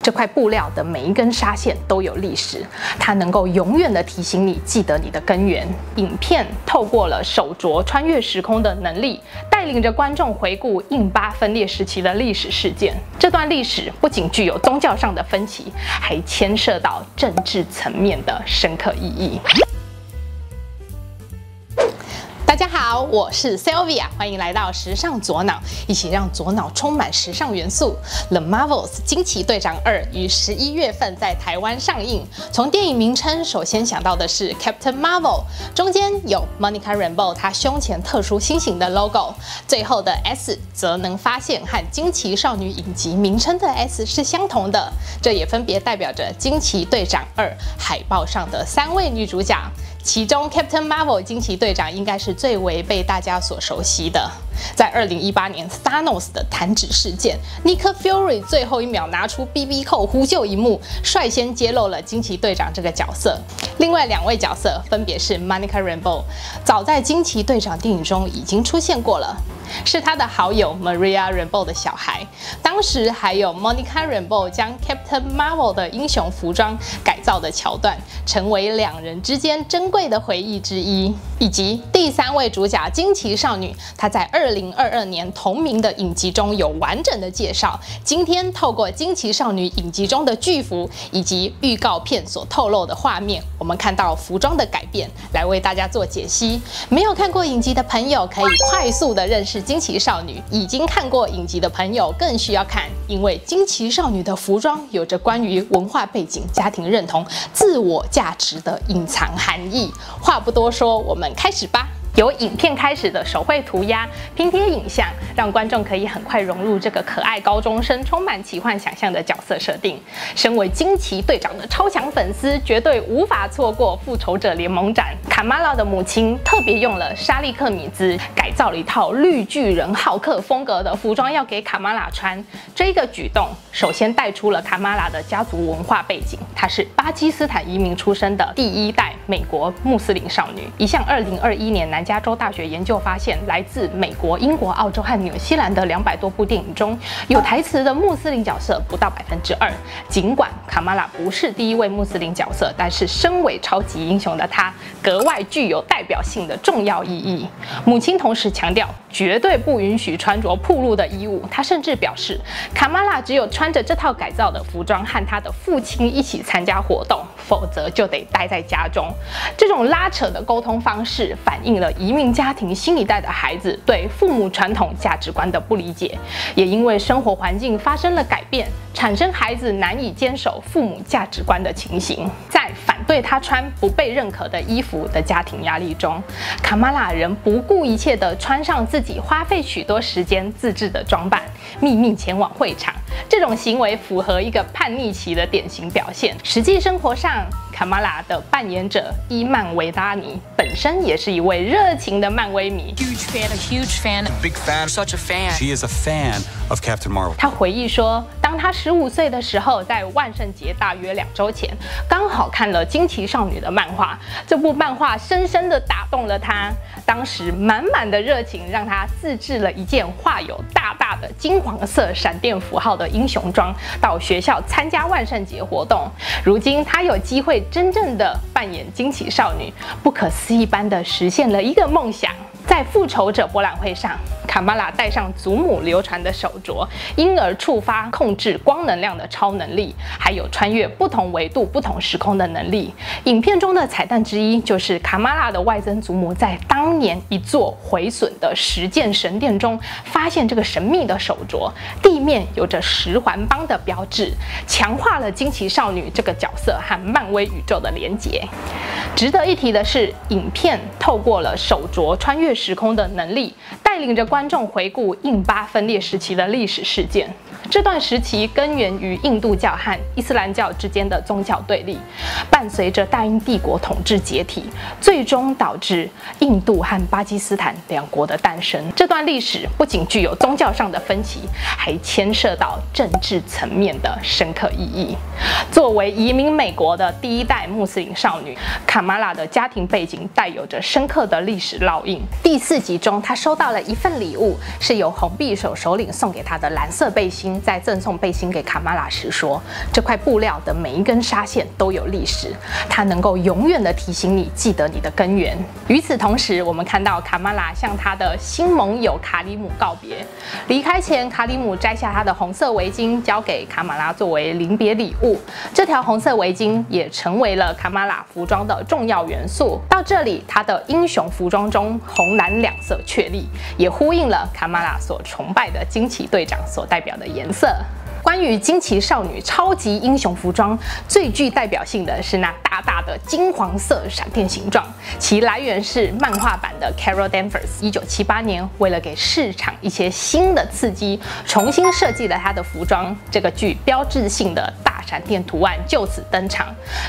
这块布料的每一根纱线都有历史，它能够永远的提醒你记得你的根源。影片透过了手镯穿越时空的能力，带领着观众回顾印巴分裂时期的历史事件。这段历史不仅具有宗教上的分歧，还牵涉到政治层面的深刻意义。大家好，我是 Sylvia， 欢迎来到时尚左脑，一起让左脑充满时尚元素。The Marvels 惊奇队长2于11月份在台湾上映。从电影名称，首先想到的是 Captain Marvel， 中间有 Monica Rambeau 她胸前特殊心形的 logo， 最后的 S 则能发现和惊奇少女影集名称的 S 是相同的，这也分别代表着惊奇队长2海报上的3位女主角。其中 Captain Marvel 惊奇队长应该是最为被大家所熟悉的。在2018年 Thanos 的弹指事件 ，Nick Fury 最后一秒拿出 BB 扣呼救一幕，率先揭露了惊奇队长这个角色。另外2位角色分别是 Monica Rambeau， 早在惊奇队长电影中已经出现过了，是他的好友 Maria Rambeau 的小孩。当时还有 Monica Rambeau 将 Captain Marvel 的英雄服装改造的桥段，成为2人之间珍贵的回忆之一。以及第3位主角惊奇少女，她在2022年同名的影集中有完整的介绍。今天透过惊奇少女影集中的剧服以及预告片所透露的画面，我们看到服装的改变，来为大家做解析。没有看过影集的朋友可以快速的认识惊奇少女，已经看过影集的朋友更需要看，因为惊奇少女的服装有着关于文化背景、家庭认同、自我价值的隐藏含义。话不多说，我们开始吧。由影片开始的手绘涂鸦、拼贴影像，让观众可以很快融入这个可爱高中生、充满奇幻想象的角色设定。身为惊奇队长的超强粉丝，绝对无法错过复仇者联盟展。卡玛拉的母亲特别用了沙利克米兹改造了一套绿巨人浩克风格的服装要给卡玛拉穿。这个举动首先带出了卡玛拉的家族文化背景，她是巴基斯坦移民出身的第1代美国穆斯林少女。一项2021年南加州大学研究发现，来自美国、英国、澳洲和纽西兰的200多部电影中，有台词的穆斯林角色不到2%。尽管卡玛拉不是第1位穆斯林角色，但是身为超级英雄的她，格外具有代表性的重要意义。母亲同时强调，绝对不允许穿着暴露的衣物。她甚至表示，卡玛拉只有穿着这套改造的服装和她的父亲一起参加活动，否则就得待在家中。这种拉扯的沟通方式，反映了移民家庭新一代的孩子对父母传统价值观的不理解，也因为生活环境发生了改变，产生孩子难以坚守父母价值观的情形。在反对他穿不被认可的衣服的家庭压力中，卡玛拉仍不顾一切地穿上自己花费许多时间自制的装扮，秘密前往会场。这种行为符合一个叛逆期的典型表现。实际生活上，卡玛拉的扮演者伊曼维拉尼本身也是一位热情的漫威迷。Huge fan, big fan, such a fan. She is a fan of Captain Marvel. 他回忆说，当他15岁的时候，在万圣节大约2周前，刚好看了惊奇少女的漫画。这部漫画深深地打动了他，当时满满的热情让他自制了一件画有大大的金黄色闪电符号的英雄装，到学校参加万圣节活动。如今他有机会真正的扮演惊奇少女，不可思议般的实现了一个梦想。在复仇者博览会上，卡玛拉戴上祖母流传的手镯，因而触发控制光能量的超能力，还有穿越不同维度、不同时空的能力。影片中的彩蛋之一就是卡玛拉的外曾祖母在当年一座毁损的石剑神殿中发现这个神秘的手镯，地面有着10环邦的标志，强化了惊奇少女这个角色和漫威宇宙的连结。值得一提的是，影片透过了手镯穿越时空的能力，带领着观众回顾印巴分裂时期的历史事件。这段时期根源于印度教和伊斯兰教之间的宗教对立，伴随着大英帝国统治解体，最终导致印度和巴基斯坦2国的诞生。这段历史不仅具有宗教上的分歧，还牵涉到政治层面的深刻意义。作为移民美国的第1代穆斯林少女，卡玛拉的家庭背景带有着深刻的历史烙印。第4集中，她收到了一份礼物，是由红匕首首领送给她的蓝色背心。星在赠送背心给卡玛拉时说，这块布料的每一根纱线都有历史，它能够永远的提醒你记得你的根源。与此同时，我们看到卡玛拉向他的新盟友卡里姆告别。离开前，卡里姆摘下他的红色围巾，交给卡玛拉作为临别礼物。这条红色围巾也成为了卡玛拉服装的重要元素。到这里，他的英雄服装中红蓝两色确立，也呼应了卡玛拉所崇拜的惊奇队长所代表的颜色。关于惊奇少女超级英雄服装，最具代表性的是那大大的金黄色闪电形状，其来源是漫画版的 Carol Danvers。1978年，为了给市场一些新的刺激，重新设计了她的服装。这个具标志性的大闪电图案就此登场。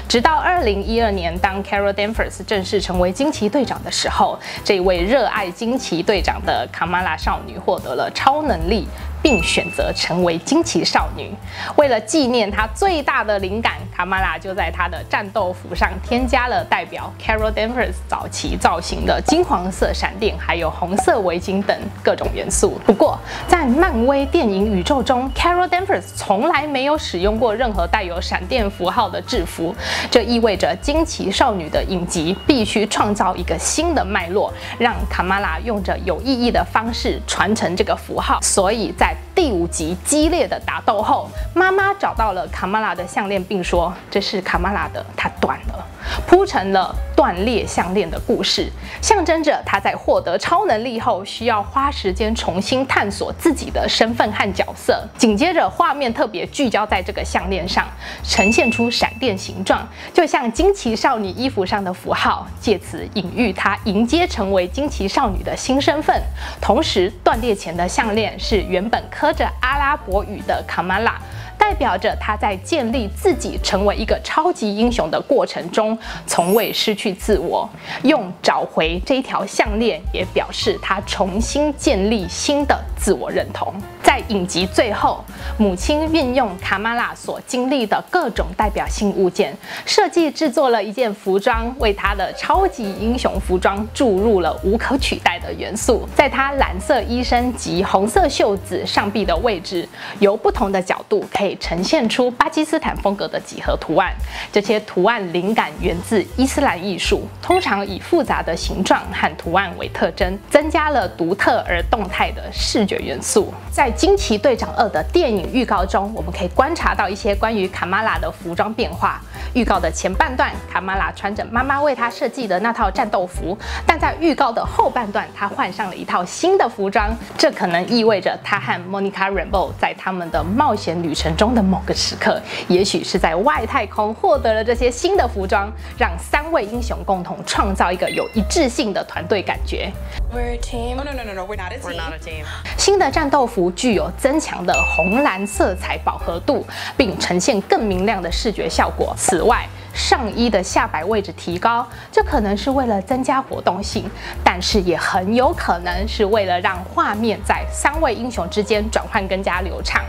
直到2012年，当 Carol Danvers 正式成为惊奇队长的时候，这位热爱惊奇队长的卡玛拉少女获得了超能力，并选择成为惊奇少女。为了纪念她最大的灵感，卡玛拉就在她的战斗服上添加了代表 Carol Danvers 早期造型的金黄色闪电，还有红色围巾等各种元素。不过，在漫威电影宇宙中 ，Carol Danvers 从来没有使用过任何带有闪电符号的制服，这意味着惊奇少女的影集必须创造一个新的脉络，让卡玛拉用着有意义的方式传承这个符号。所以在第5集激烈的打斗后，妈妈找到了卡玛拉的项链，并说这是卡玛拉的，它断了，铺成了断裂项链的故事，象征着她在获得超能力后需要花时间重新探索自己的身份和角色。紧接着，画面特别聚焦在这个项链上，呈现出闪电形状，就像惊奇少女衣服上的符号，借此隐喻她迎接成为惊奇少女的新身份。同时，断裂前的项链是原本刻着阿拉伯语的卡玛拉，代表着她在建立自己成为一个超级英雄的过程中，从未失去自我。用找回这一条项链，也表示她重新建立新的自我认同。在影集最后，母亲运用卡玛拉所经历的各种代表性物件，设计制作了一件服装，为她的超级英雄服装注入了无可取代的元素。在她蓝色衣衫及红色袖子上臂的位置，由不同的角度可以呈现出巴基斯坦风格的几何图案。这些图案灵感源自伊斯兰艺术，通常以复杂的形状和图案为特征，增加了独特而动态的视觉元素。在惊奇队长2的电影预告中，我们可以观察到一些关于卡玛拉的服装变化。预告的前半段，卡玛拉穿着妈妈为她设计的那套战斗服，但在预告的后半段，她换上了一套新的服装。这可能意味着她和 Monica Rambeau 在他们的冒险旅程中的某个时刻，也许是在外太空获得了这些新的服装，让3位英雄共同创造一个有一致性的团队感觉。We're a team. Oh, no, we're not a team. We're not a team. 新的战斗服具有增强的红蓝色彩饱和度，并呈现更明亮的视觉效果。此外，上衣的下摆位置提高，这可能是为了增加活动性，但是也很有可能是为了让画面在3位英雄之间转换更加流畅。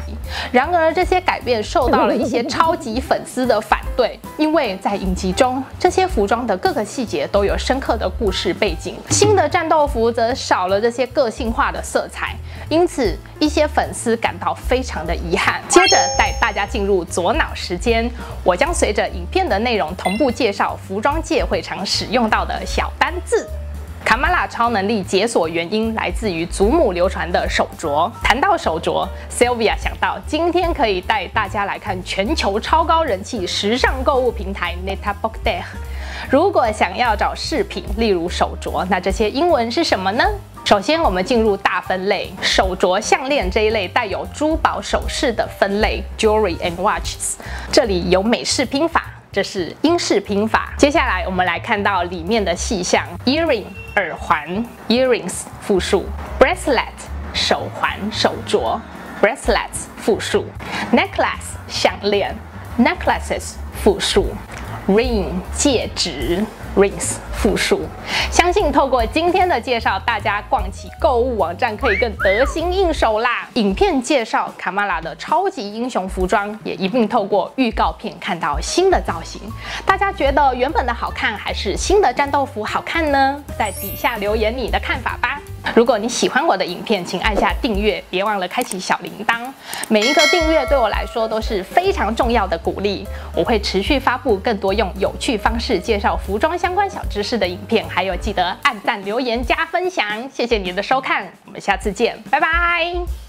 然而，这些改变受到了一些超级粉丝的反对，因为在影集中，这些服装的各个细节都有深刻的故事背景，新的战斗服则少了这些个性化的色彩，因此一些粉丝感到非常的遗憾。接着带大家进入左脑时间，我将随着影片的内容同步介绍服装界会常使用到的小单字。卡玛拉超能力解锁原因来自于祖母流传的手镯。谈到手镯 ，Sylvia 想到今天可以带大家来看全球超高人气时尚购物平台 Net-a-Porter。如果想要找饰品，例如手镯，那这些英文是什么呢？首先，我们进入大分类，手镯、项链这一类带有珠宝首饰的分类 Jewelry and Watches。这里有美式拼法，这是英式拼法。接下来我们来看到里面的细项 ：earring 耳环 ，earrings 复数 ；bracelet 手环、手镯 ；bracelets 复数 ；necklace 项链 ；necklaces 复数 ；ring 戒指 ，rings 复数。相信透过今天的介绍，大家逛起购物网站可以更得心应手啦。影片介绍卡玛拉的超级英雄服装，也一并透过预告片看到新的造型。大家觉得原本的好看，还是新的战斗服好看呢？在底下留言你的看法吧。如果你喜欢我的影片，请按下订阅，别忘了开启小铃铛。每一个订阅对我来说都是非常重要的鼓励。我会持续发布更多用有趣方式介绍服装相关小知识的影片，还有记得按赞、留言、加分享。谢谢你的收看，我们下次见，拜拜。